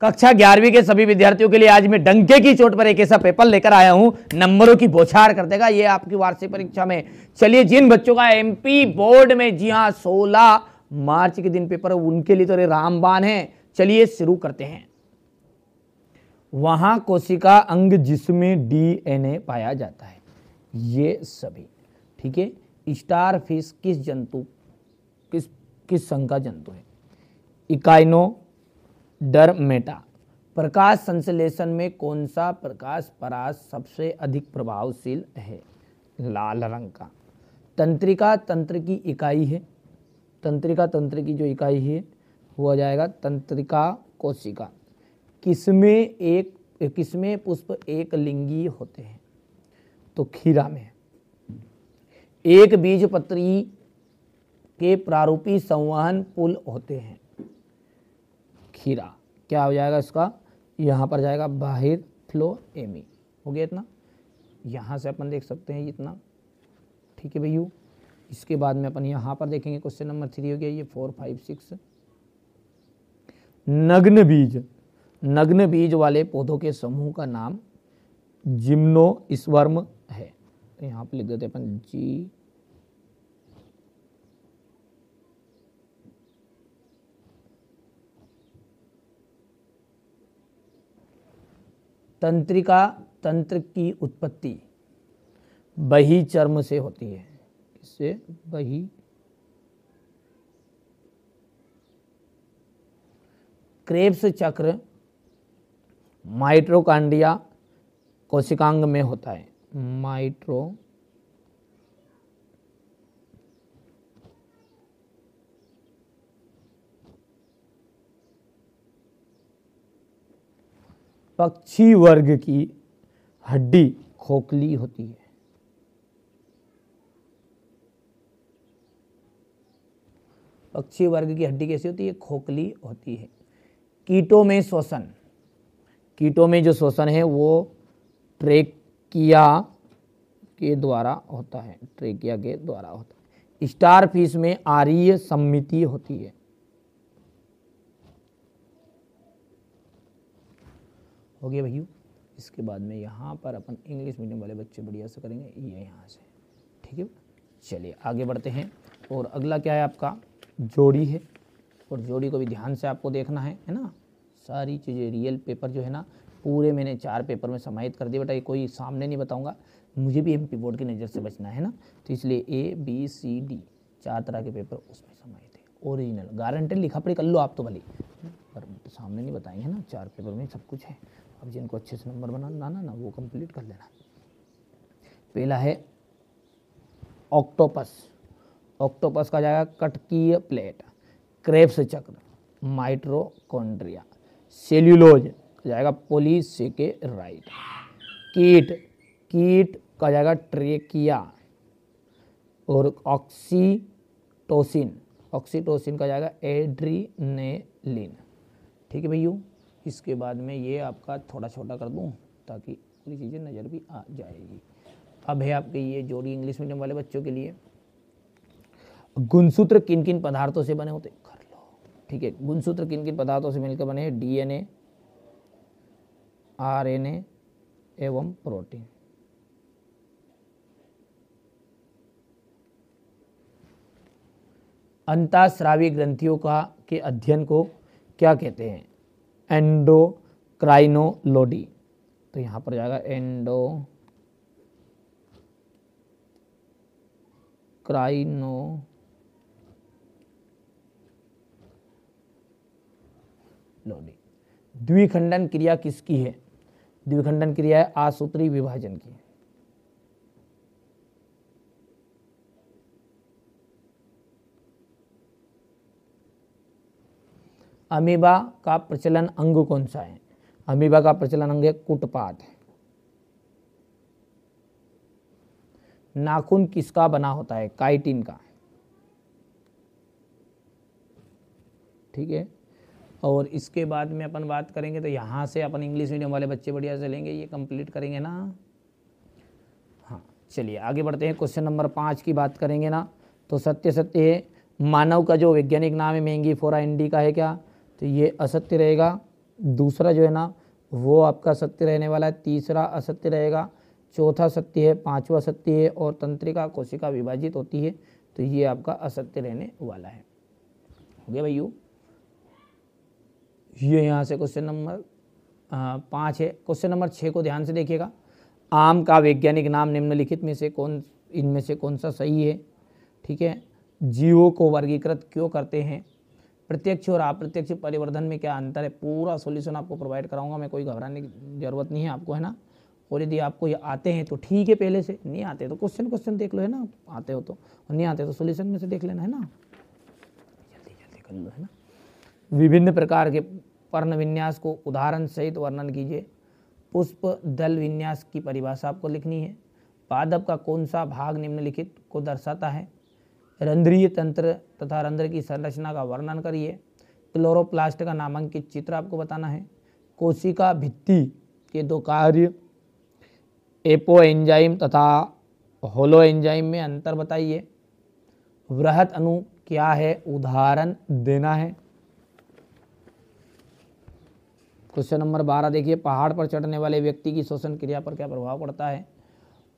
कक्षा 11वीं के सभी विद्यार्थियों के लिए आज मैं डंके की चोट पर एक ऐसा पेपर लेकर आया हूं, नंबरों की बौछार कर देगा ये आपकी वार्षिक परीक्षा में। चलिए, जिन बच्चों का एमपी बोर्ड में, जी हां 16 मार्च के दिन पेपर है, उनके लिए तो रामबाण है। चलिए शुरू करते हैं। वहां कोशिका अंग जिसमें डीएनए पाया जाता है, ये सभी ठीक है। स्टार फिश किस जंतु किस संघ का जंतु है? इकाइनोडर्मेटा। प्रकाश संश्लेषण में कौन सा प्रकाश परास सबसे अधिक प्रभावशील है? लाल रंग का। तंत्रिका तंत्र की इकाई है, तंत्रिका तंत्र की जो इकाई है वो आ जाएगा तंत्रिका कोशिका। किसमें पुष्प एक लिंगी होते हैं? तो खीरा में। एक बीजपत्री के प्रारूपी संवहन पुल होते हैं? खीरा। क्या हो जाएगा इसका? यहाँ पर जाएगा बाहिर फ्लोएमी। हो गया इतना। यहाँ से अपन देख सकते हैं इतना, ठीक है भैया। इसके बाद में अपन यहाँ पर देखेंगे क्वेश्चन नंबर 3 हो गया ये 4, 5, 6। नग्न बीज वाले पौधों के समूह का नाम जिम्नोस्पर्म है। तो यहाँ पर लिख देते अपन जी। तंत्रिका तंत्र की उत्पत्ति बहिर्चर्म से होती है। किससे? क्रेब्स चक्र माइटोकॉन्ड्रिया कोशिकांग में होता है। पक्षी वर्ग की हड्डी खोखली होती है। पक्षी वर्ग की हड्डी कैसी होती है? खोखली होती है। कीटों में जो शोषण है वो ट्रेकिया के द्वारा होता है। स्टार फिश में आर्य सम्मिति होती है। हो गया भैया। इसके बाद में यहाँ पर अपन इंग्लिश मीडियम वाले बच्चे बढ़िया से करेंगे ये यहाँ से, ठीक है। चलिए आगे बढ़ते हैं। और अगला क्या है आपका? जोड़ी है। और जोड़ी को भी ध्यान से आपको देखना है ना। सारी चीज़ें रियल पेपर जो है ना पूरे मैंने 4 पेपर में समाहित कर दिया बेटा। ये कोई सामने नहीं बताऊंगा, मुझे भी एमपी बोर्ड की नज़र से बचना है ना। तो इसलिए ABCD 4 तरह के पेपर उसमें समाहित है। ओरिजिनल गारंटेड लिखा पढ़ी कर लो आप तो भले, पर सामने नहीं बताएंगे ना। 4 पेपर में सब कुछ है। अब जिनको अच्छे से नंबर बनाना ना वो कंप्लीट कर लेना। पहला है ऑक्टोपस। ऑक्टोपस का जाएगा कटकीय प्लेट, क्रेब्स चक्र, माइटोकॉन्ड्रिया, सेल्यूलोज का जाएगा पॉलीसेकेराइड, कीट का जाएगा ट्रेकिया, और ऑक्सीटोसिन का जाएगा एड्रीनेलिन, ठीक है भैया। इसके बाद में ये आपका थोड़ा छोटा कर दूं ताकि पूरी चीज़ें नज़र भी आ जाएगी। अब है आपके ये जोड़ी इंग्लिश मीडियम वाले बच्चों के लिए। गुणसूत्र किन किन पदार्थों से बने होते? कर लो, ठीक है। गुणसूत्र किन किन पदार्थों से मिलकर बने हैं? DNA, RNA एवं प्रोटीन। अंतःस्रावी ग्रंथियों के अध्ययन को क्या कहते हैं? एंडोक्राइनोलॉजी। तो यहाँ पर जाएगा एंडोक्राइनोलॉजी। द्विखंडन क्रिया किसकी है? द्विखंडन क्रिया है आसूत्री विभाजन की। अमीबा का प्रचलन अंग कौन सा है? अमीबा का प्रचलन अंग है कुटपाद। नाखून किसका बना होता है? काइटिन का, ठीक है। और इसके बाद में अपन बात करेंगे तो यहाँ से अपन इंग्लिश मीडियम वाले बच्चे बढ़िया से लेंगे, ये कंप्लीट करेंगे ना। हाँ चलिए आगे बढ़ते हैं। क्वेश्चन नंबर 5 की बात करेंगे ना। तो सत्य सत्य है। मानव का जो वैज्ञानिक नाम है मेंगीफोरा इंडिका है क्या? तो ये असत्य रहेगा। दूसरा जो है ना वो आपका सत्य रहने वाला है, तीसरा असत्य रहेगा, चौथा सत्य है, पांचवा सत्य है और तंत्रिका कोशिका विभाजित होती है, तो ये आपका असत्य रहने वाला है। हो गया भाइयों। ये यहाँ से क्वेश्चन नंबर 5 है। क्वेश्चन नंबर 6 को ध्यान से देखिएगा। आम का वैज्ञानिक नाम निम्नलिखित में से इनमें से कौन सा सही है? ठीक है। जीवों को वर्गीकृत क्यों करते हैं? प्रत्यक्ष और अप्रत्यक्ष परिवर्धन में क्या अंतर है? पूरा सॉल्यूशन आपको प्रोवाइड कराऊंगा मैं, कोई घबराने की जरूरत नहीं है आपको, है ना। और यदि आपको ये आते हैं तो ठीक है, पहले से नहीं आते तो क्वेश्चन देख लो, है ना, आते हो तो, और नहीं आते तो सॉल्यूशन में से देख लेना, है ना, जल्दी जल्दी कर लो, है ना। विभिन्न प्रकार के पर्ण विन्यास को उदाहरण सहित वर्णन कीजिए। पुष्प दल विन्यास की परिभाषा आपको लिखनी है। पादप का कौन सा भाग निम्नलिखित को दर्शाता है? रंध्रीय तंत्र तथा रंध्र की संरचना का वर्णन करिए। क्लोरोप्लास्ट का नामांकित चित्र आपको बताना है। कोशिका भित्ति के दो कार्य एपो एंजाइम तथा होलो एंजाइम में अंतर बताइए। वृहत अणु क्या है? उदाहरण देना है। क्वेश्चन नंबर 12 देखिए, पहाड़ पर चढ़ने वाले व्यक्ति की श्वसन क्रिया पर क्या प्रभाव पड़ता है?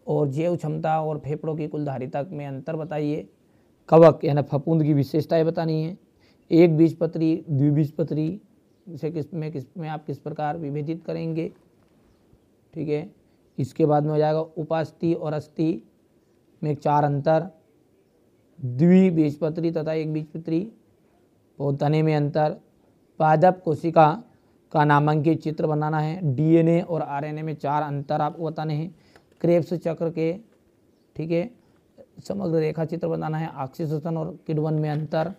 और जैव क्षमता और फेफड़ों की कुल धारिता में अंतर बताइए। कवक यानी फफूंद की विशेषताएं बतानी है। एक बीजपत्री द्विबीजपत्री से किसमें आप किस प्रकार विभेदित करेंगे? ठीक है। इसके बाद में हो जाएगा उपास्थि और अस्थि में 4 अंतर, द्विबीजपत्री तथा एक बीजपत्री और तने में अंतर। पादप कोशिका का नामांकित चित्र बनाना है। डीएनए और आरएनए में 4 अंतर आपको बताने हैं। क्रेब्स चक्र के, ठीक है, समग्र रेखा चित्र बनाना है। ऑक्सीजन और किण्वन में अंतर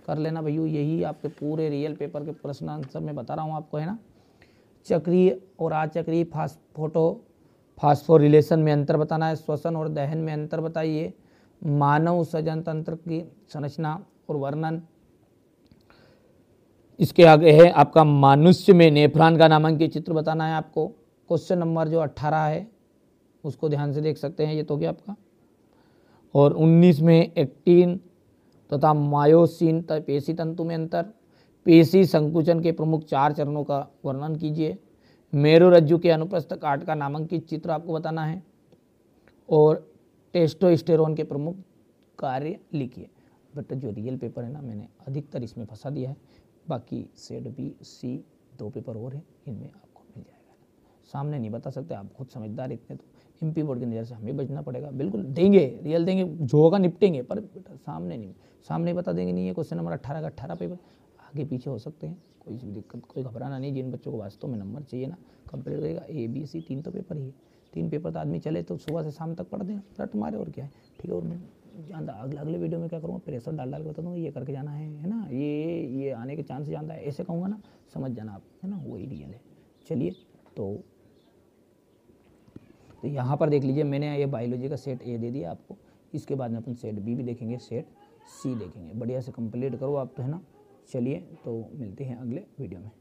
कर लेना भैया। यही आपके पूरे रियल पेपर के प्रश्न आंसर में बता रहा हूँ आपको, है ना। चक्रीय और अचक्रीय फास्फोरिलेशन में अंतर बताना है। श्वसन और दहन में अंतर बताइए। मानव सजन तंत्र की संरचना और वर्णन। इसके आगे है आपका मनुष्य में नेफ्रॉन का नामांकित चित्र बताना है आपको। क्वेश्चन नंबर जो 18 है उसको ध्यान से देख सकते हैं, ये तो क्या आपका। और 19 में एक्टिन तथा मायोसिन पेशी तंतु में अंतर। पेशी संकुचन के प्रमुख 4 चरणों का वर्णन कीजिए। मेरुरज्जु के अनुप्रस्थ काट का नामांकित चित्र आपको बताना है। और टेस्टोस्टेरोन के प्रमुख कार्य लिखिए। बट जो रियल पेपर है ना, मैंने अधिकतर इसमें फंसा दिया है, बाकी सेट बी सी 2 पेपर और हैं, इनमें आपको मिल जाएगा। सामने नहीं बता सकते, आप खुद समझदार इतने, तो एमपी बोर्ड की नज़र से हमें बचना पड़ेगा। बिल्कुल देंगे, रियल देंगे, जो होगा निपटेंगे, पर बेटा सामने नहीं, सामने बता देंगे नहीं। है क्वेश्चन नंबर 18 का 18 पेपर आगे पीछे हो सकते हैं, कोई भी दिक्कत, कोई घबराना नहीं। जिन बच्चों को वास्तव में नंबर चाहिए ना, कंप्लीट करेगा। ABC 3 तो पेपर ही है, 3 पेपर तो आदमी चले तो सुबह से शाम तक पढ़ दें, रट मारे, और क्या है। ठीक है। और मैं जानता अगले वीडियो में क्या करूँगा, प्रेशर डाल के बता दूँगा, ये करके जाना है ना, ये आने के चांस जानता है, ऐसे कहूँगा ना, समझ जाना आप, है ना, वही रियल है। चलिए, तो यहाँ पर देख लीजिए, मैंने ये बायोलॉजी का सेट ए दे दिया आपको। इसके बाद में अपन सेट बी भी देखेंगे, सेट सी देखेंगे। बढ़िया से कंप्लीट करो आप, तो है ना। चलिए, तो मिलते हैं अगले वीडियो में।